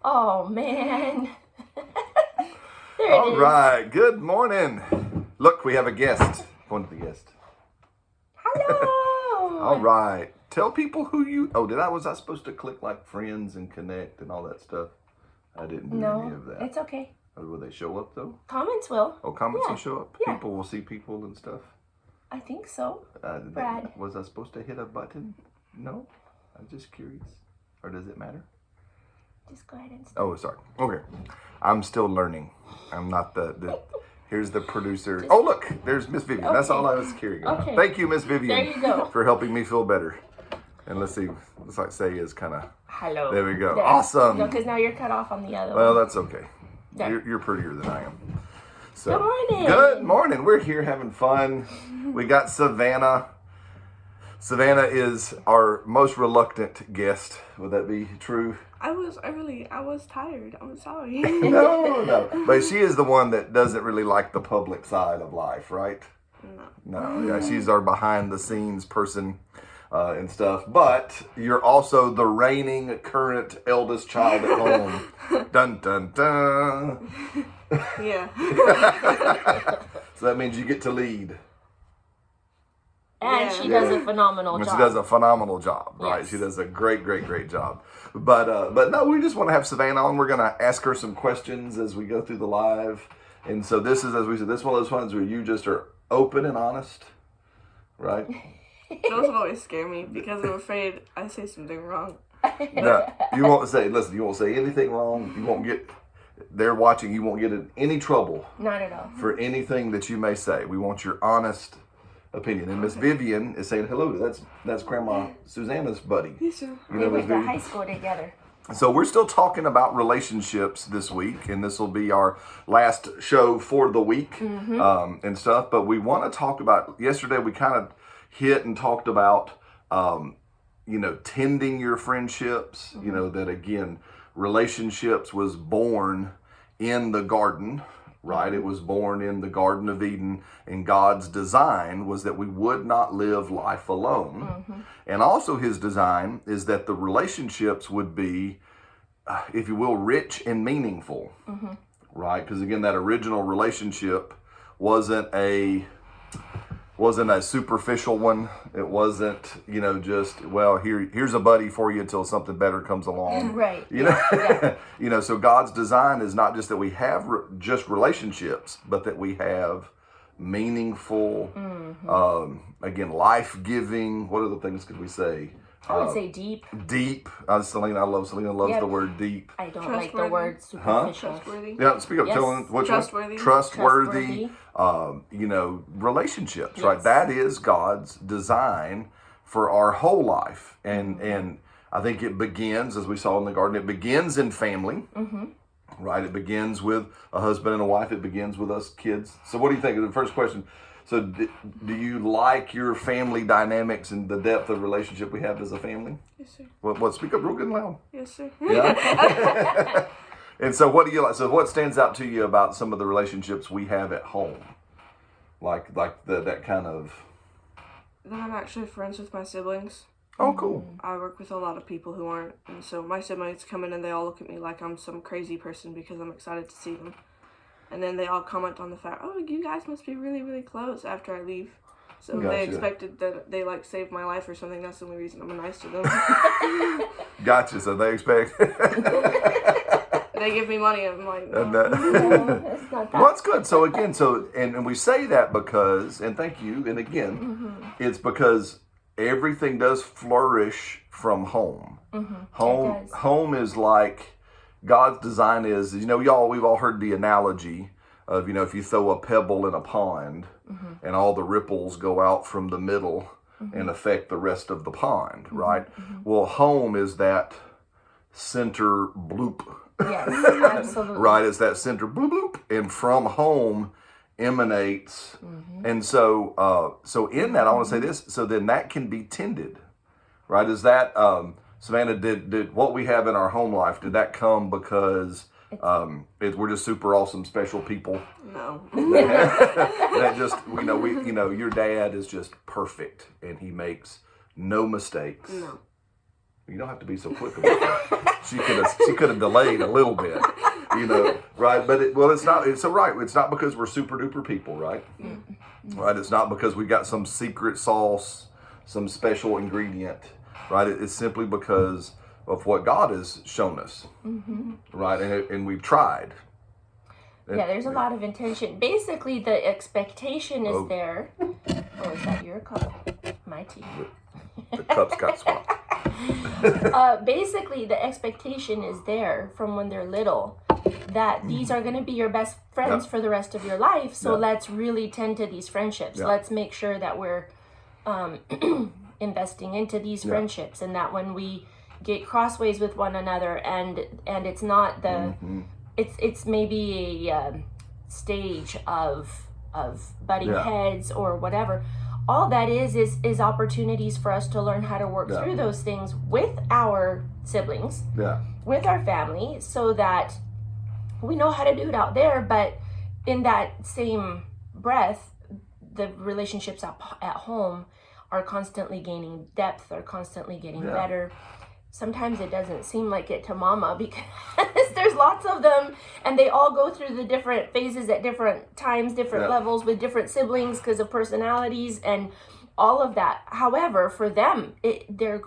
Oh, man. There it All is. right. Good morning. Look, we have a guest. Point to the guest. Hello. All right. Tell people who you. Oh, was I supposed to click like friends and connect and all that stuff? I didn't do any of that. It's okay. Will they show up though? Comments will. Oh, comments Yeah. will show up. Yeah. People will see people and stuff. I think so. Brad. Was I supposed to hit a button? No. I'm just curious. Or does it matter? Just go ahead and start. Oh, sorry. Okay. I'm still learning. I'm not the here's the producer. Oh, look, there's Miss Vivian. Okay. That's all I was carrying. Okay. Thank you, Miss Vivian. There you go. For helping me feel better. And let's see. Looks like say is kind of. Hello. There we go. There. Awesome. No, because now you're cut off on the other Well, one. that's okay. There. You're prettier than I am. So, Good morning. Good morning. We're here having fun. We got Savanna. Savannah is our most reluctant guest. Would that be true? I was tired. I'm sorry. No. But she is the one that doesn't really like the public side of life, right? No. Yeah, she's our behind the scenes person and stuff. But you're also the reigning current eldest child at home. Dun, dun, dun. Yeah. So that means you get to lead. And she does a phenomenal job. She does a phenomenal job, right? Yes. She does a great job. But no, we just want to have Savannah on. We're going to ask her some questions as we go through the live. And so this is, as we said, this is one of those ones where you just are open and honest, right? Those always scare me because I'm afraid I say something wrong. No, you won't say, listen, you won't say anything wrong. You won't get, they're watching, you won't get in any trouble. Not at all. For anything that you may say. We want your honest opinion. And Miss Vivian is saying hello. That's Grandma Susanna's buddy. Yes, sir. You They know, Miss went to Vivian? high school together. So we're still talking about relationships this week, and this will be our last show for the week and stuff. But we want to talk about, yesterday we kind of hit and talked about, tending your friendships, that again, relationships was born in the garden, right? It was born in the Garden of Eden, and God's design was that we would not live life alone. And also his design is that the relationships would be, if you will, rich and meaningful, right? Because again, that original relationship wasn't a superficial one. It wasn't, just, well, here's a buddy for you until something better comes along. Right. Yeah. So God's design is not just that we have just relationships, but that we have meaningful, again, life-giving, what other things could we say? I would say deep. Deep. Selena loves the word deep. I don't like the Trustworthy. word superficial. Trustworthy. Yeah, speak up. Yes. Tell them what's Trustworthy. Trustworthy. Relationships, right? Yes. That is God's design for our whole life, and I think it begins, as we saw in the garden, it begins in family, right? It begins with a husband and a wife. It begins with us kids. So, what do you think of the first question? So, do you like your family dynamics and the depth of relationship we have as a family? Yes, sir. What? Speak up real good and loud. Yes, sir. Yeah. And so, what do you like? So, what stands out to you about some of the relationships we have at home, like that kind of? Then I'm actually friends with my siblings. Oh, cool. I work with a lot of people who aren't, and so my siblings come in and they all look at me like I'm some crazy person because I'm excited to see them. And then they all comment on the fact, oh, you guys must be really, really close after I leave. So Gotcha. they expected that they saved my life or something. That's the only reason I'm nice to them. Gotcha. So they expect. They give me money. I'm like, And, no. No, it's not that. Well, that's good. So again, and we say that because, and thank you, and again, it's because everything does flourish from home. Home, It does. home is like God's design is. We've all heard the analogy of, if you throw a pebble in a pond, and all the ripples go out from the middle and affect the rest of the pond, right? Well, home is that center bloop. Yes, absolutely. Right, it's that center bloop bloop, and from home emanates, and so in that I want to say this. So then that can be tended, right? Is that Savannah? Did what we have in our home life? Did that come because we're just super awesome, special people? No. That just your dad is just perfect, and he makes no mistakes. No. You don't have to be so quick about that. She could have delayed a little bit, right? But it's not. It's so right. It's not because we're super duper people, right? Right. It's not because we got some secret sauce, some special ingredient, right? It's simply because of what God has shown us, right? And we've tried. Yeah, there's a lot of intention. Basically, the expectation is there. Oh, is that your cup? My tea. The cups got swapped. Basically, the expectation is there from when they're little that these are going to be your best friends for the rest of your life. So let's really tend to these friendships. Let's make sure that we're investing into these friendships, and that when we get crossways with one another, and it's not the it's maybe a stage of butting heads or whatever. All that is opportunities for us to learn how to work through those things with our siblings, with our family, so that we know how to do it out there. But in that same breath, the relationships at home are constantly gaining depth, are constantly getting better. Sometimes it doesn't seem like it to mama because there's lots of them, and they all go through the different phases at different times, different levels with different siblings because of personalities and all of that. However, for them, their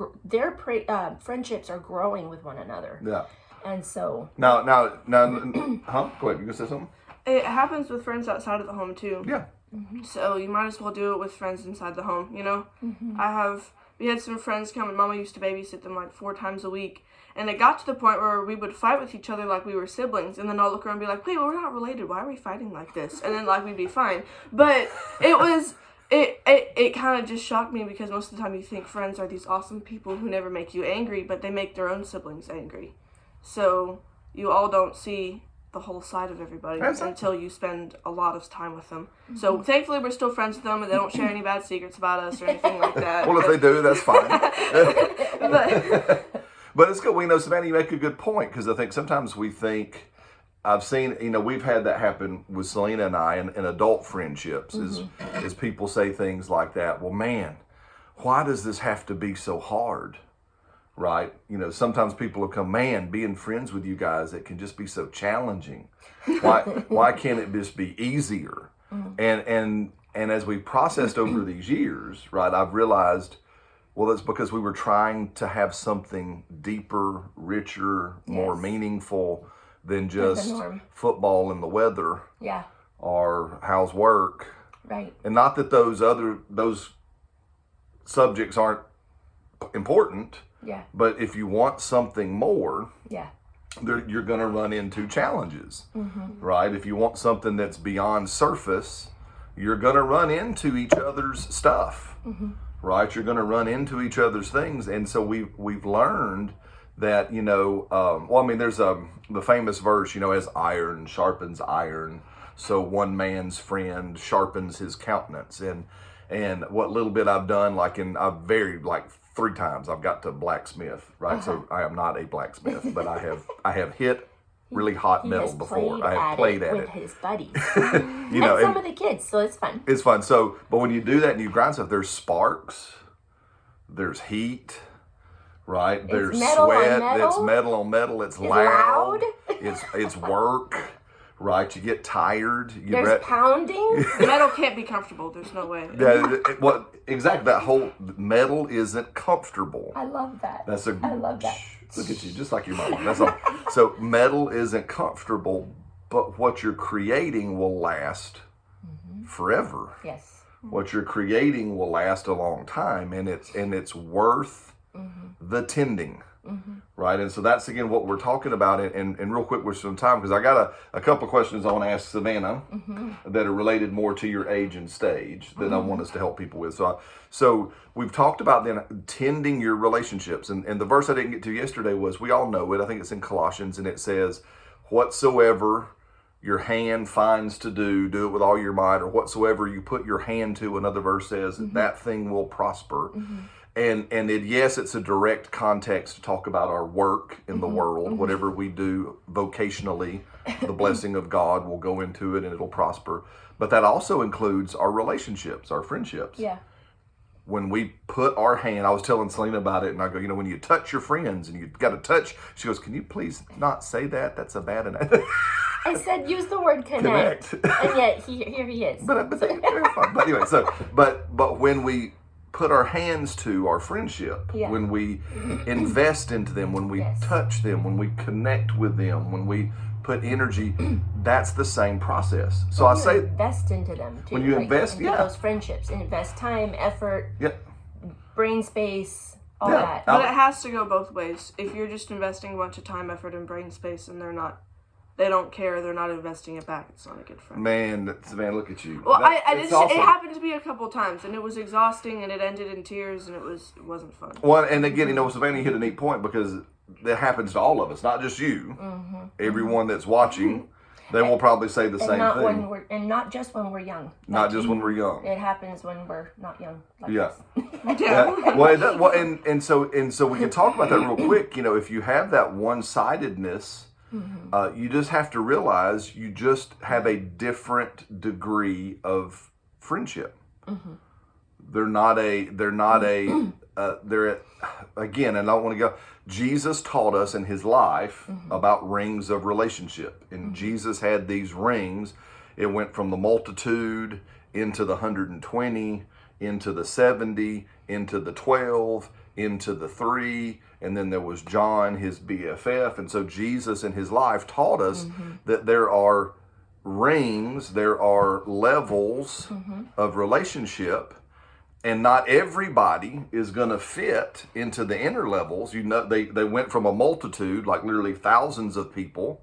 friendships are growing with one another. Yeah. And so now, huh? Go ahead. You gonna say something? It happens with friends outside of the home too. Yeah. So you might as well do it with friends inside the home. We had some friends come, and Mama used to babysit them like 4 times a week. And it got to the point where we would fight with each other like we were siblings. And then I'll look around and be like, wait, we're not related. Why are we fighting like this? And then like we'd be fine. But it kind of just shocked me, because most of the time you think friends are these awesome people who never make you angry, but they make their own siblings angry. So you all don't see the whole side of everybody until you spend a lot of time with them. So thankfully we're still friends with them, and they don't share any bad secrets about us or anything like that. Well, if they do, that's fine. But it's good. Savannah, you make a good point, because I think sometimes we think, I've seen, we've had that happen with Selena and I in adult friendships, is people say things like that. Well, man, why does this have to be so hard? Right? Sometimes people will come, man, being friends with you guys, it can just be so challenging. Why can't it just be easier? And as we processed over these years, right, I've realized, well, that's because we were trying to have something deeper, richer, more meaningful than just football and the weather. Yeah. Or how's work. Right. And not that those subjects aren't important. Yeah. But if you want something more, you're going to run into challenges, right? If you want something that's beyond surface, you're going to run into each other's stuff, right? You're going to run into each other's things. And so we've learned that, there's the famous verse, as iron sharpens iron, so one man's friend sharpens his countenance. And what little bit I've done, I've varied 3 times I've got to blacksmith, right? So I am not a blacksmith, but I have hit really hot metal before. I have played at it with his buddies, and some of the kids. So it's fun. It's fun. So, but when you do that and you grind stuff, there's sparks, there's heat, right? There's sweat. It's metal on metal. It's loud. It's work. Right, you get tired. There's pounding. Metal can't be comfortable. There's no way. Exactly. That whole metal isn't comfortable. I love that. I love that. Look at you, just like your mama. That's all. So metal isn't comfortable, but what you're creating will last forever. Yes. What you're creating will last a long time, and it's worth the tending. Right, and so that's again what we're talking about, and real quick with some time, because I got a couple of questions I want to ask Savanna that are related more to your age and stage that I want us to help people with. So we've talked about then tending your relationships, and the verse I didn't get to yesterday was, we all know it, I think it's in Colossians, and it says, whatsoever your hand finds to do it with all your might, or whatsoever you put your hand to, another verse says, that thing will prosper. And it's a direct context to talk about our work in the world. Whatever we do vocationally, the blessing of God will go into it and it'll prosper. But that also includes our relationships, our friendships. Yeah. when we put our hand, I was telling Selena about it, and I go, when you touch your friends and you got to touch, she goes, can you please not say that? That's a bad analogy. I said use the word connect. And yet here he is. But anyway, but when we put our hands to our friendship, when we invest into them, when we touch them, when we connect with them, when we put energy, that's the same process. So I say invest into them too. When you invest into those friendships, invest time, effort, brain space, all that. But it has to go both ways. If you're just investing a bunch of time, effort, and brain space, and they don't care, they're not investing it back, it's not a good friend. Man, look at you. Well, it happened to me a couple times, and it was exhausting, and it ended in tears, and it wasn't fun. Well, and again, Savanna, you hit a neat point, because that happens to all of us, not just you. Everyone that's watching, they will probably say the same thing. And not just when we're young. Not just when we're young. It happens when we're not young. And so we can talk about that real quick. If you have that one-sidedness, you just have to realize you just have a different degree of friendship. They're again, and I don't want to go. Jesus taught us in his life about rings of relationship. And Jesus had these rings. It went from the multitude into the 120, into the 70, into the 12, into the 3, and then there was John, his BFF. And so Jesus in his life taught us that there are rings, there are levels of relationship. And not everybody is going to fit into the inner levels. They went from a multitude, like literally thousands of people,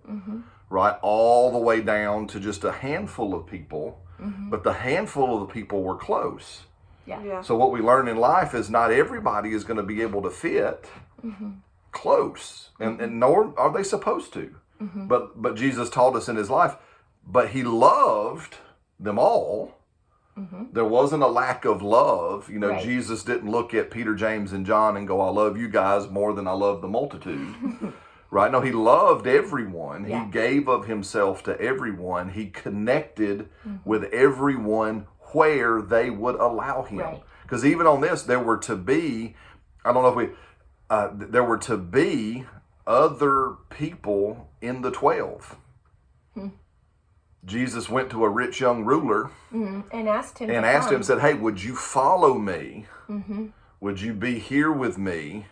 right, all the way down to just a handful of people. But the handful of the people were close. Yeah. So what we learn in life is not everybody is going to be able to fit close, and nor are they supposed to. But Jesus taught us in his life, but he loved them all. There wasn't a lack of love. Right. Jesus didn't look at Peter, James, and John and go, I love you guys more than I love the multitude. Right? No, he loved everyone. He gave of himself to everyone. He connected with everyone where they would allow him. Because even on this, there were to be other people in the 12. Jesus went to a rich young ruler and asked him, said, hey, would you follow me? Would you be here with me?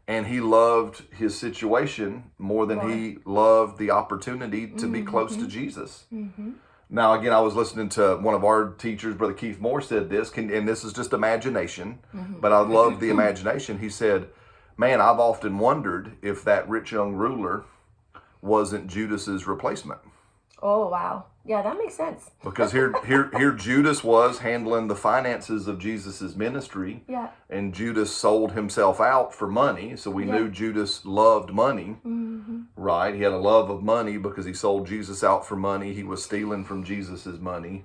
And he loved his situation more than he loved the opportunity to be close to Jesus. Now, again, I was listening to one of our teachers, Brother Keith Moore, said this, and this is just imagination, but I love the imagination. He said, man, I've often wondered if that rich young ruler wasn't Judas's replacement. Oh, wow. Yeah, that makes sense. Because here Judas was handling the finances of Jesus's ministry. Yeah. And Judas sold himself out for money. So we knew Judas loved money. Right? He had a love of money because he sold Jesus out for money. He was stealing from Jesus's money.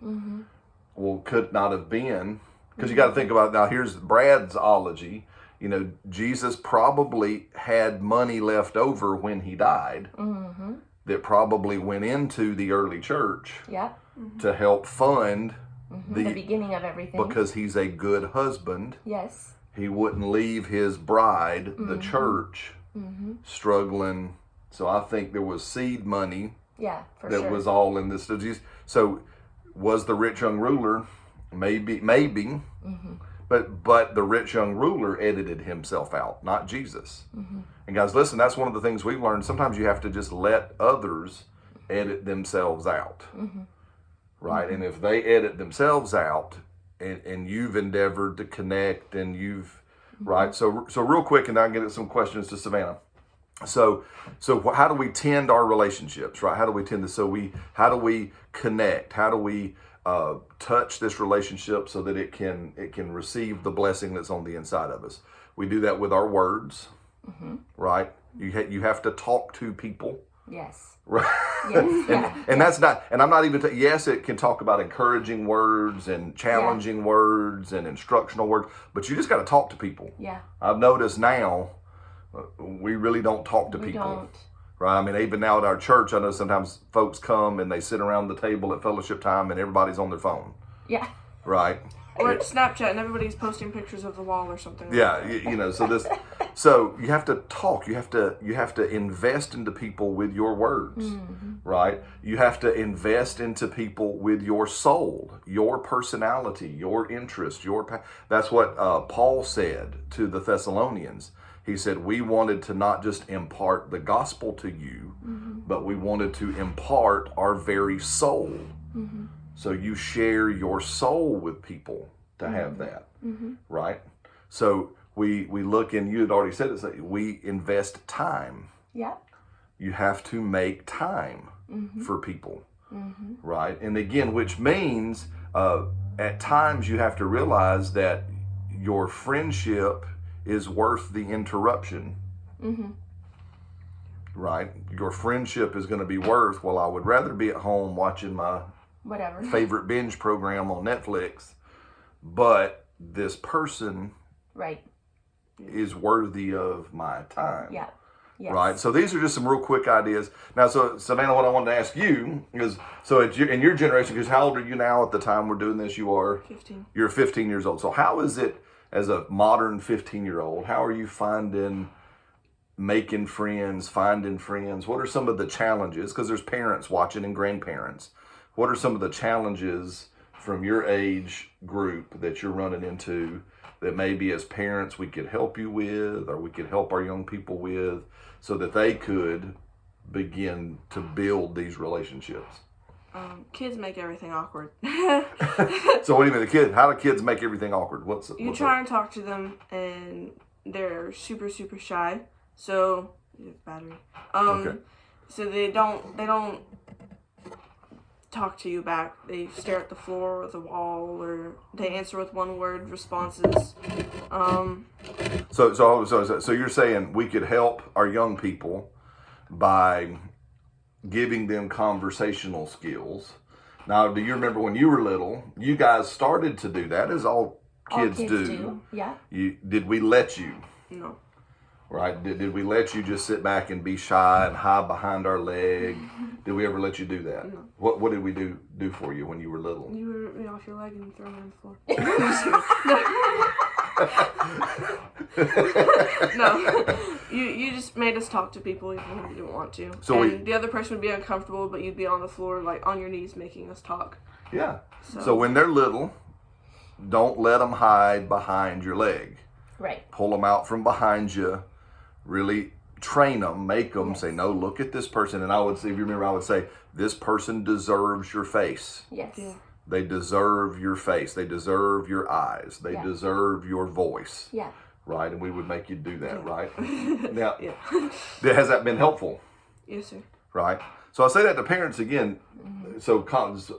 Well, could not have been. Because you got to think about, now here's Brad's ology. Jesus probably had money left over when he died. That probably went into the early church to help fund the beginning of everything. Because he's a good husband. Yes. He wouldn't leave his bride, the church, struggling. So I think there was seed money that was all in this. So was the rich young ruler? Maybe. But the rich young ruler edited himself out, not Jesus. And guys, listen, that's one of the things we've learned. Sometimes you have to just let others edit themselves out, right? And if they edit themselves out, and you've endeavored to connect, and you've, right? So real quick, and I'll get some questions to Savanna. So how do we tend our relationships, right? How do we tend this? How do we connect? How do we touch this relationship so that it can receive the blessing that's on the inside of us? We do that with our words, right? You have to talk to people. Yes. Right. Yes. And that's not, and I'm not even, yes, it can talk about encouraging words and challenging words and instructional words, but you just got to talk to people. Yeah. I've noticed now, we really don't talk to people. Don't. Right? I mean, even now at our church, I know sometimes folks come and they sit around the table at fellowship time and everybody's on their phone. Yeah. Right? Or Snapchat and everybody's posting pictures of the wall or something. Yeah, you know, so you have to talk. You have to invest into people with your words, right? You have to invest into people with your soul, your personality, your interest, that's what Paul said to the Thessalonians. He said, we wanted to not just impart the gospel to you, but we wanted to impart our very soul. So you share your soul with people to have that, right? So we look, and you had already said it, we invest time. Yeah. You have to make time for people, right? And again, which means at times you have to realize that your friendship is worth the interruption. Right? Your friendship is going to be worth, well, I would rather be at home watching my favorite binge program on Netflix, but this person is worthy of my time. Yeah. Yes. Right? So these are just some real quick ideas. Now, so Savanna, what I wanted to ask you is, so in your generation, because how old are you now at the time we're doing this? You are? 15. You're 15 years old. So how is it, as a modern 15-year-old, how are you making friends, finding friends? What are some of the challenges? Because there's parents watching and grandparents. What are some of the challenges from your age group that you're running into that maybe as parents we could help you with, or we could help our young people with, so that they could begin to build these relationships? Kids make everything awkward. So what do you mean, how do kids make everything awkward? You try and talk to them, and they're super, super shy. So, battery. Okay. So they don't talk to you back. They stare at the floor or the wall, or they answer with one-word responses. So you're saying we could help our young people by giving them conversational skills. Now, do you remember when you were little, you guys started to do that, as all kids do. Yeah. Did we let you? No. Right? Did we let you just sit back and be shy and hide behind our leg? Did we ever let you do that? No. What did we do for you when you were little? You were off your leg and throw me on the floor. No. You just made us talk to people even when we didn't want to. So the other person would be uncomfortable, but you'd be on the floor, like on your knees, making us talk. Yeah. So when they're little, don't let them hide behind your leg. Right. Pull them out from behind you. Really train them, make them say, no, look at this person. And I would say, if you remember, I would say, this person deserves your face. Yes. Yeah. They deserve your face. They deserve your eyes. They deserve your voice. Yeah. Right? And we would make you do that, right? Now, has that been helpful? Yes, sir. Right? So I say that to parents again. So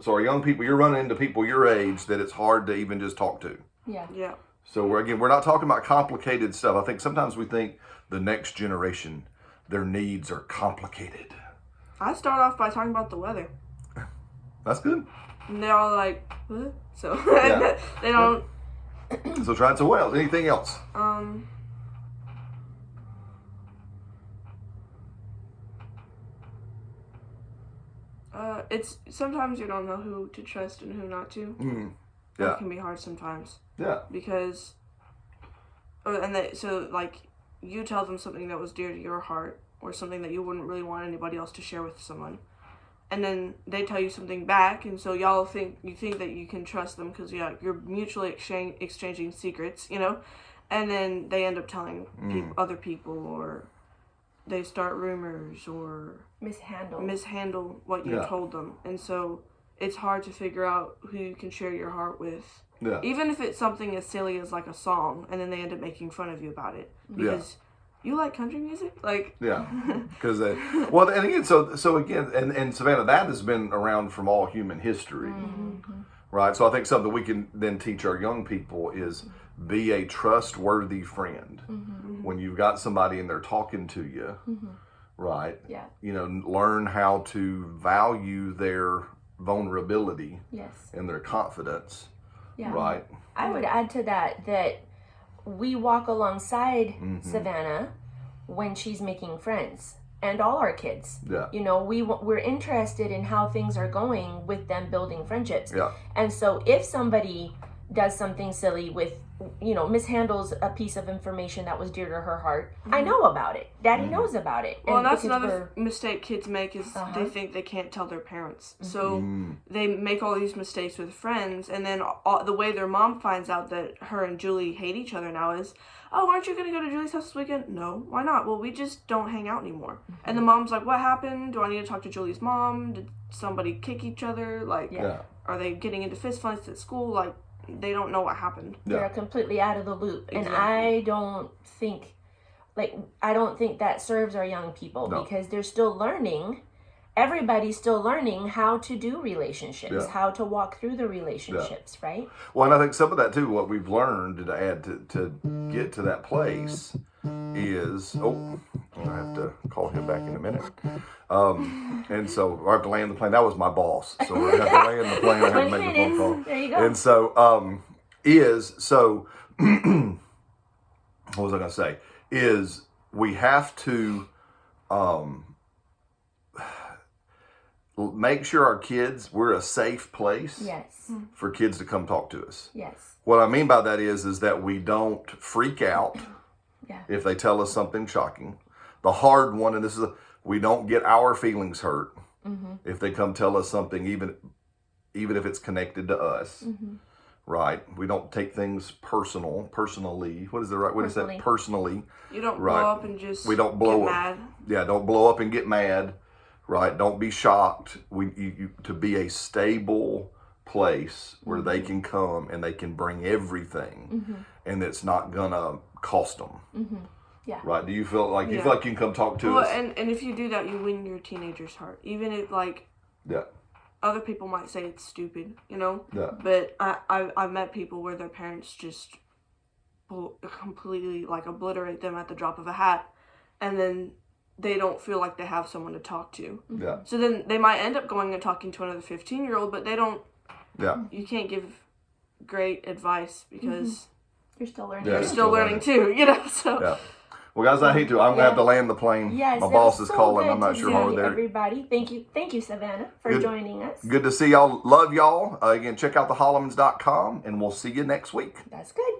our young people, you're running into people your age that it's hard to even just talk to. Yeah. Yeah. So we're not talking about complicated stuff. I think sometimes we think the next generation, their needs are complicated. I start off by talking about the weather. That's good. And they're all like, what? So they don't. So try it. So what else? Anything else? It's sometimes you don't know who to trust and who not to. Yeah. That can be hard sometimes. Yeah. Because, like, you tell them something that was dear to your heart, or something that you wouldn't really want anybody else to share with someone, and then they tell you something back, and so y'all think that you can trust them because you're mutually exchanging secrets, and then they end up telling other people, or they start rumors, or mishandle what you told them, and so it's hard to figure out who you can share your heart with. Yeah. Even if it's something as silly as like a song, and then they end up making fun of you about it because you like country music, like because and again, so again, and Savanna, that has been around from all human history, right? So I think something we can then teach our young people is be a trustworthy friend. When you've got somebody and they're talking to you, right? Yeah, learn how to value their vulnerability and their confidence. Yeah. Right. I would add to that we walk alongside Savanna when she's making friends, and all our kids. Yeah. We're interested in how things are going with them building friendships. Yeah. And so if somebody does something silly with, mishandles a piece of information that was dear to her heart, I know about it. Daddy knows about it. Well, and that's another mistake kids make is they think they can't tell their parents. So they make all these mistakes with friends, and then the way their mom finds out that her and Julie hate each other now is, oh, aren't you going to go to Julie's house this weekend? No. Why not? Well, we just don't hang out anymore. And the mom's like, what happened? Do I need to talk to Julie's mom? Did somebody kick each other? Like, are they getting into fist fights at school? Like, they don't know what happened. They're completely out of the loop. Exactly. And I don't think that serves our young people because they're still learning. Everybody's still learning how to do relationships, how to walk through the relationships, right? Well, and I think some of that too, what we've learned to add to get to that place is, I have to call him back in a minute. And so I have to land the plane. That was my boss. So I have to land the plane. I have to make a phone call. There you go. And so, what was I going to say? Is we have to make sure our kids, we're a safe place for kids to come talk to us. Yes. What I mean by that is that we don't freak out if they tell us something shocking. The hard one, and we don't get our feelings hurt if they come tell us something, even if it's connected to us. Right? We don't take things personally. What is the right way to say it? Personally. You don't blow up and just we don't blow get mad. Yeah, don't blow up and get mad. Right? Don't be shocked. To be a stable place where they can come and they can bring everything, and it's not gonna cost them. Yeah. Right? Do you feel like you can come talk to us? And if you do that, you win your teenager's heart, even if other people might say it's stupid, Yeah. But I've met people where their parents just completely obliterate them at the drop of a hat, and then they don't feel like they have someone to talk to. Yeah. So then they might end up going and talking to another 15-year-old, but they don't. Yeah. You can't give great advice because you're still learning. You're still learning too, So. Yeah. Well, guys, I hate to. I'm gonna have to land the plane. Yes, my boss is calling. I'm not sure over there. Everybody, thank you, Savanna, for joining us. Good to see y'all. Love y'all. Again, check out thehollimans.com, and we'll see you next week. That's good.